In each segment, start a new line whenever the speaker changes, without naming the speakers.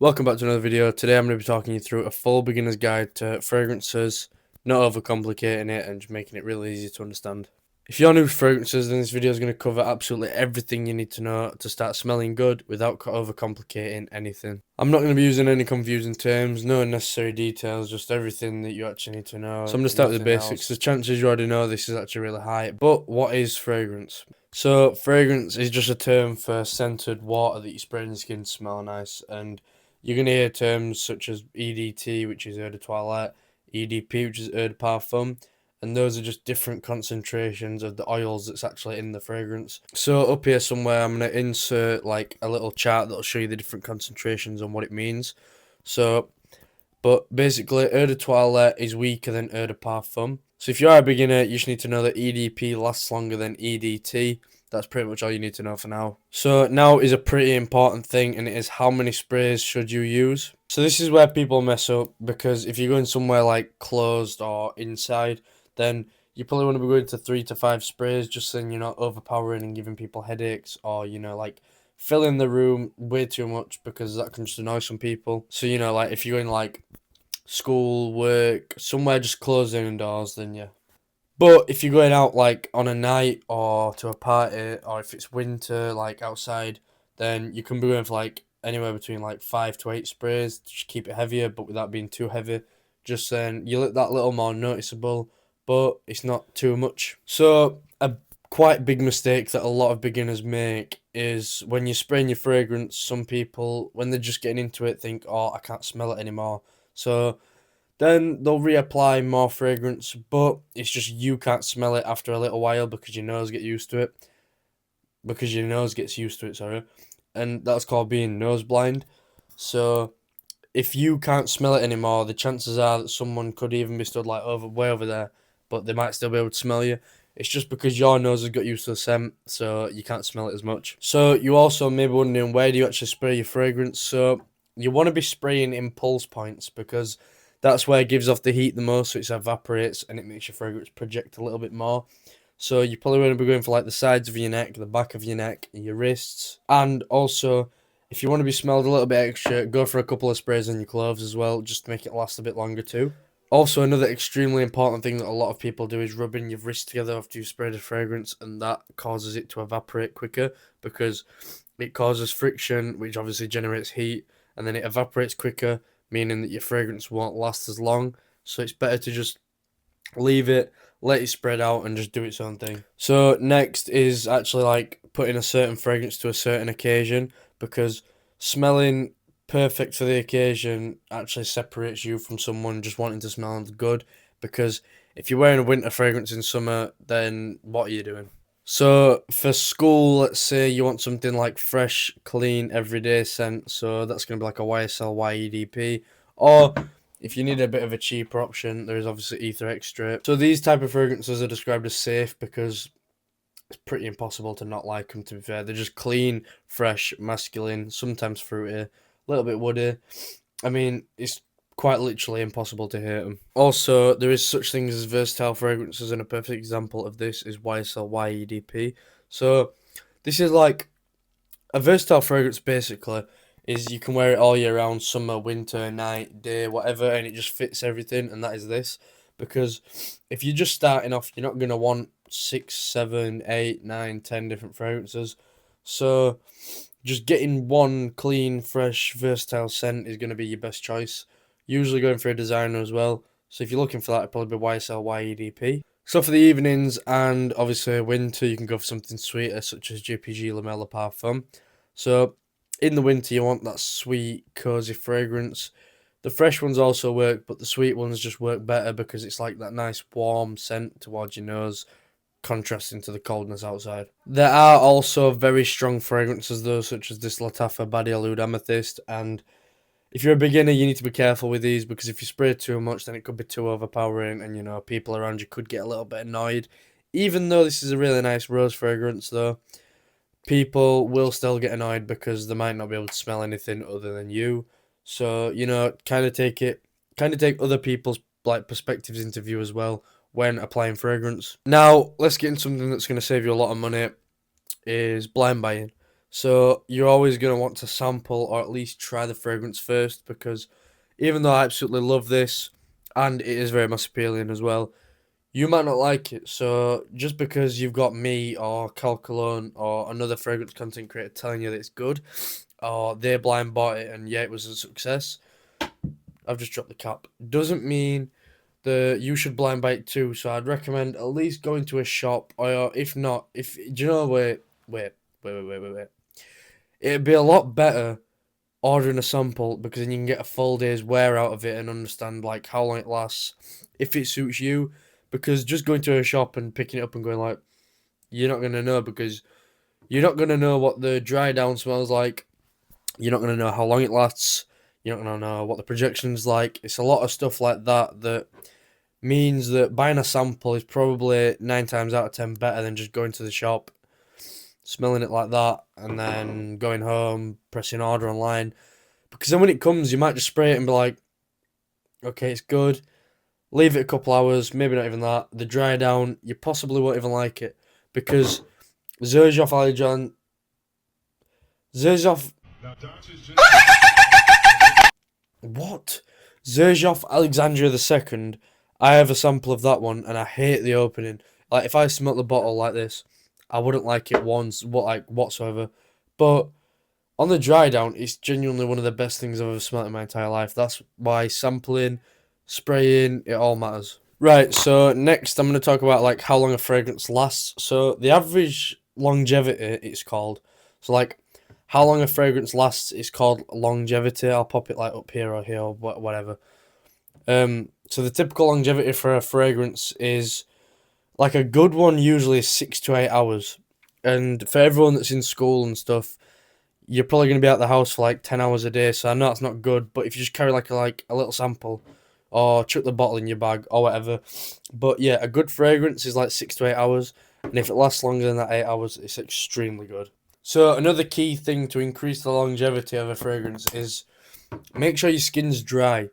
Welcome back to another video. Today I'm going to be talking you through a full beginner's guide to fragrances, not overcomplicating it and just making it really easy to understand. If you're new to fragrances, then this video is going to cover absolutely everything you need to know to start smelling good without overcomplicating anything. I'm not going to be using any confusing terms, no unnecessary details, just everything that you actually need to know. So I'm going to start with the basics. The chances you already know this is actually really high. But what is fragrance? So fragrance is just a term for scented water that you spray on your skin to smell nice, and you're going to hear terms such as EDT, which is eau de toilette, EDP, which is eau de parfum, and those are just different concentrations of the oils that's actually in the fragrance. So up here somewhere, I'm going to insert like a little chart that'll show you the different concentrations and what it means. But basically, eau de toilette is weaker than eau de parfum. So if you are a beginner, you just need to know that EDP lasts longer than EDT. That's pretty much all you need to know for now. So now is a pretty important thing, and it is how many sprays should you use. So this is where people mess up, because if you're going somewhere like closed or inside, then you probably want to be going to 3 to 5 sprays, just so you're not overpowering and giving people headaches, or like filling the room way too much, because that can just annoy some people. So like if you're going like school, work, somewhere just closed indoors, then yeah. But if you're going out like on a night or to a party, or if it's winter like outside, then you can be going for like anywhere between like 5 to 8 sprays to just keep it heavier, but without being too heavy. Just then you look that little more noticeable, but it's not too much. So a quite big mistake that a lot of beginners make is when you're spraying your fragrance, some people, when they're just getting into it, think, oh, I can't smell it anymore. So then they'll reapply more fragrance, but it's just you can't smell it after a little while because your nose gets used to it. Sorry. And that's called being nose blind. So if you can't smell it anymore, the chances are that someone could even be stood like way over there, but they might still be able to smell you. It's just because your nose has got used to the scent, so you can't smell it as much. So you also may be wondering, where do you actually spray your fragrance? So you want to be spraying in pulse points, because that's where it gives off the heat the most, so it evaporates and it makes your fragrance project a little bit more. So you probably want to be going for like the sides of your neck, the back of your neck, your wrists, and also if you want to be smelled a little bit extra, go for a couple of sprays on your clothes as well, just to make it last a bit longer too. Also, another extremely important thing that a lot of people do is rubbing your wrists together after you sprayed a fragrance, and that causes it to evaporate quicker because it causes friction, which obviously generates heat, and then it evaporates quicker, meaning that your fragrance won't last as long. So it's better to just leave it, let it spread out, and just do its own thing. So next is actually like putting a certain fragrance to a certain occasion, because smelling perfect for the occasion actually separates you from someone just wanting to smell good. Because if you're wearing a winter fragrance in summer, then what are you doing? So for school, let's say you want something like fresh, clean, everyday scent. So that's going to be like a YSL YEDP. Or if you need a bit of a cheaper option, there is obviously Ether Extra. So these type of fragrances are described as safe because it's pretty impossible to not like them, to be fair. They're just clean, fresh, masculine, sometimes fruity, a little bit woody. I mean, it's quite literally impossible to hate them. Also, there is such things as versatile fragrances, and a perfect example of this is YSL YEDP. So this is like a versatile fragrance, basically, is you can wear it all year round, summer, winter, night, day, whatever, and it just fits everything, and that is this. Because if you're just starting off, you're not going to want 6, 7, 8, 9, 10 different fragrances. So just getting one clean, fresh, versatile scent is going to be your best choice. Usually going for a designer as well. So if you're looking for that, it'd probably be YSL YEDP. So for the evenings and obviously winter, you can go for something sweeter such as JPG La Mer Parfum. So in the winter, you want that sweet, cozy fragrance. The fresh ones also work, but the sweet ones just work better because it's like that nice warm scent towards your nose, contrasting to the coldness outside. There are also very strong fragrances though, such as this Lattafa Badi Oud Amethyst, and if you're a beginner, you need to be careful with these, because if you spray too much, then it could be too overpowering, and people around you could get a little bit annoyed. Even though this is a really nice rose fragrance, though, people will still get annoyed because they might not be able to smell anything other than you. So kind of take other people's like perspectives into view as well when applying fragrance. Now let's get into something that's going to save you a lot of money. Is blind buying. So you're always going to want to sample or at least try the fragrance first, because even though I absolutely love this and it is very mass appealing as well, you might not like it. So just because you've got me or Cal Cologne or another fragrance content creator telling you that it's good, or they blind bought it and yeah, it was a success, I've just dropped the cap, doesn't mean that you should blind buy it too. So I'd recommend at least going to a shop, or if not, if do you know, wait. It'd be a lot better ordering a sample, because then you can get a full day's wear out of it and understand like how long it lasts, if it suits you. Because just going to a shop and picking it up and going like, you're not gonna know, because you're not gonna know what the dry down smells like. You're not gonna know how long it lasts. You're not gonna know what the projection's like. It's a lot of stuff like that that means that buying a sample is probably 9 times out of 10 better than just going to the shop, smelling it like that, and then going home, pressing order online. Because then when it comes, you might just spray it and be like, okay, it's good. Leave it a couple hours, maybe not even that. The dry down, you possibly won't even like it. Because Xerjoff Alexan... Xerjoff... What? Xerjoff Alexandria II. I have a sample of that one, and I hate the opening. Like, if I smelt the bottle like this, I wouldn't like it whatsoever. But on the dry down, it's genuinely one of the best things I've ever smelt in my entire life. That's why sampling, spraying, it all matters. Right, so next I'm going to talk about like how long a fragrance lasts. So the average longevity, it's called. So like how long a fragrance lasts is called longevity. I'll pop it like up here or here or whatever. So the typical longevity for a fragrance is, like, a good one usually is 6 to 8 hours. And for everyone that's in school and stuff, you're probably going to be out the house for like 10 hours a day. So I know that's not good, but if you just carry like a little sample, or chuck the bottle in your bag or whatever. But yeah, a good fragrance is like 6 to 8 hours. And if it lasts longer than that 8 hours, it's extremely good. So another key thing to increase the longevity of a fragrance is make sure your skin's dry.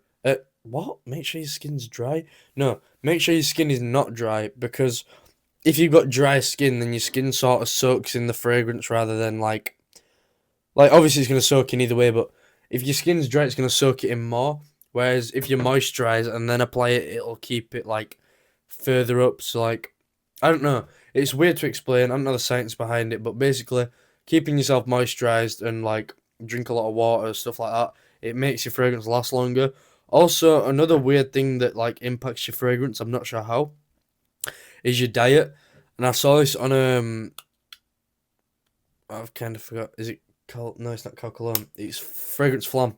What? Make sure your skin's dry? No, make sure your skin is not dry, because if you've got dry skin, then your skin sort of soaks in the fragrance rather than like obviously it's gonna soak in either way, but if your skin's dry, it's gonna soak it in more. Whereas if you moisturize and then apply it, it'll keep it like further up. So like, I don't know. It's weird to explain. I don't know the science behind it, but basically, keeping yourself moisturized and like drink a lot of water, stuff like that, it makes your fragrance last longer. Also, another weird thing that like impacts your fragrance, I'm not sure how, is your diet. And I saw this on I've kind of forgot. Is it Cal? No, it's not Cal Cologne. It's Fragrance Flam.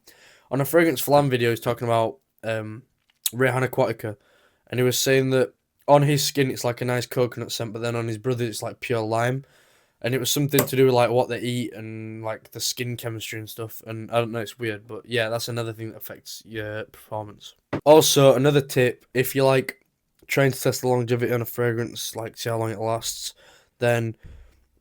On a Fragrance Flam video, he's talking about Rihanna Aquatica, and he was saying that on his skin it's like a nice coconut scent, but then on his brother it's like pure lime. And it was something to do with like what they eat and like the skin chemistry and stuff. And I don't know, it's weird, but yeah, that's another thing that affects your performance. Also, another tip: if you like trying to test the longevity on a fragrance, like see how long it lasts, then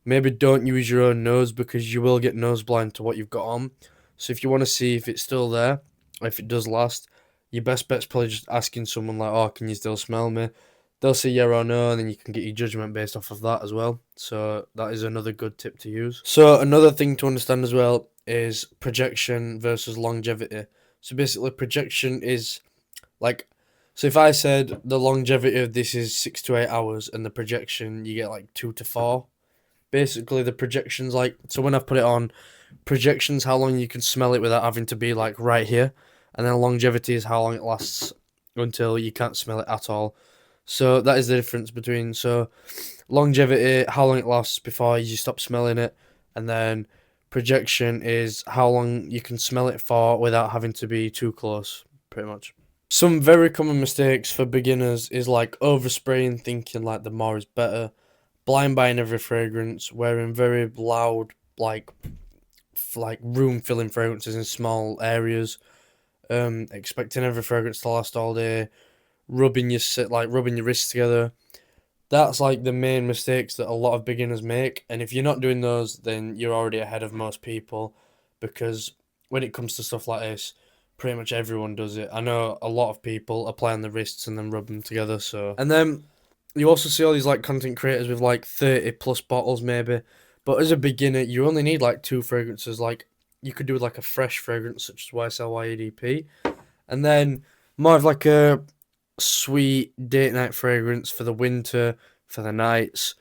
maybe don't use your own nose, because you will get nose blind to what you've got on. So if you want to see if it's still there, or if it does last, your best bet's probably just asking someone like, "Oh, can you still smell me?" They'll say yeah or no, and then you can get your judgment based off of that as well. So that is another good tip to use. So another thing to understand as well is projection versus longevity. So basically, projection is like, so if I said the longevity of this is 6 to 8 hours, and the projection you get like 2 to 4. Basically, the projections, like, so when I've put it on, projections how long you can smell it without having to be like right here, and then longevity is how long it lasts until you can't smell it at all. So that is the difference between, so longevity, how long it lasts before you stop smelling it, and then projection is how long you can smell it for without having to be too close, pretty much. Some very common mistakes for beginners is like overspraying, thinking like the more is better, blind buying every fragrance, wearing very loud like room filling fragrances in small areas, expecting every fragrance to last all day, rubbing your wrists together. That's like the main mistakes that a lot of beginners make, and if you're not doing those, then you're already ahead of most people, because when it comes to stuff like this, pretty much everyone does it. I know a lot of people apply on the wrists and then rub them together. So, and then you also see all these like content creators with like 30 plus bottles maybe, But as a beginner, you only need like 2 fragrances. Like you could do like a fresh fragrance such as YSL YEDP, and then more of like a sweet date night fragrance for the winter, for the nights.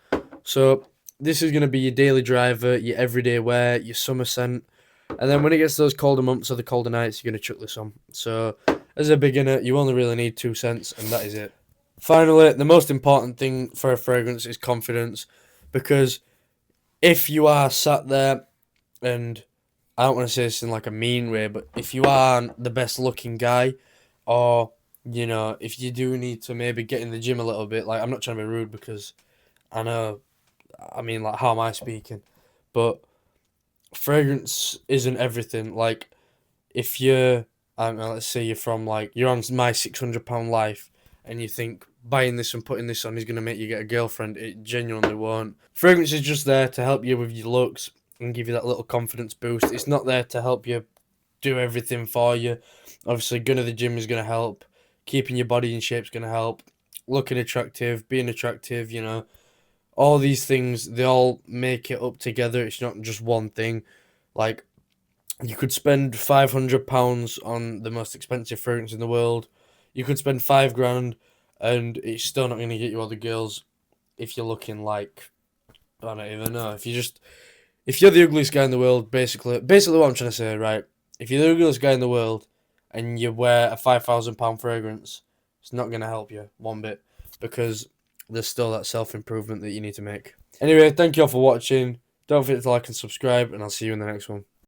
So this is gonna be your daily driver, your everyday wear, your summer scent. And then when it gets to those colder months or the colder nights, you're going to chuck this on. So, as a beginner, you only really need 2 scents, and that is it. Finally, the most important thing for a fragrance is confidence. Because if you are sat there, and I don't want to say this in like a mean way, but if you aren't the best looking guy, or, if you do need to maybe get in the gym a little bit, like, I'm not trying to be rude because I know, I mean, like, how am I speaking? But fragrance isn't everything. Like, if you're, I don't know, let's say you're on My £600 Life, and you think buying this and putting this on is going to make you get a girlfriend, it genuinely won't. Fragrance is just there to help you with your looks and give you that little confidence boost. It's not there to help you do everything for you. Obviously, going to the gym is going to help. Keeping your body in shape is going to help. Looking attractive, being attractive, all these things, they all make it up together. It's not just one thing. Like, you could spend £500 on the most expensive fragrance in the world. You could spend 5 grand, and it's still not going to get you all the girls if you're looking like, I don't even know. If you're the ugliest guy in the world, basically what I'm trying to say, right? If you're the ugliest guy in the world and you wear a £5,000 fragrance, it's not going to help you one bit, because there's still that self-improvement that you need to make. Anyway, thank you all for watching. Don't forget to like and subscribe, and I'll see you in the next one.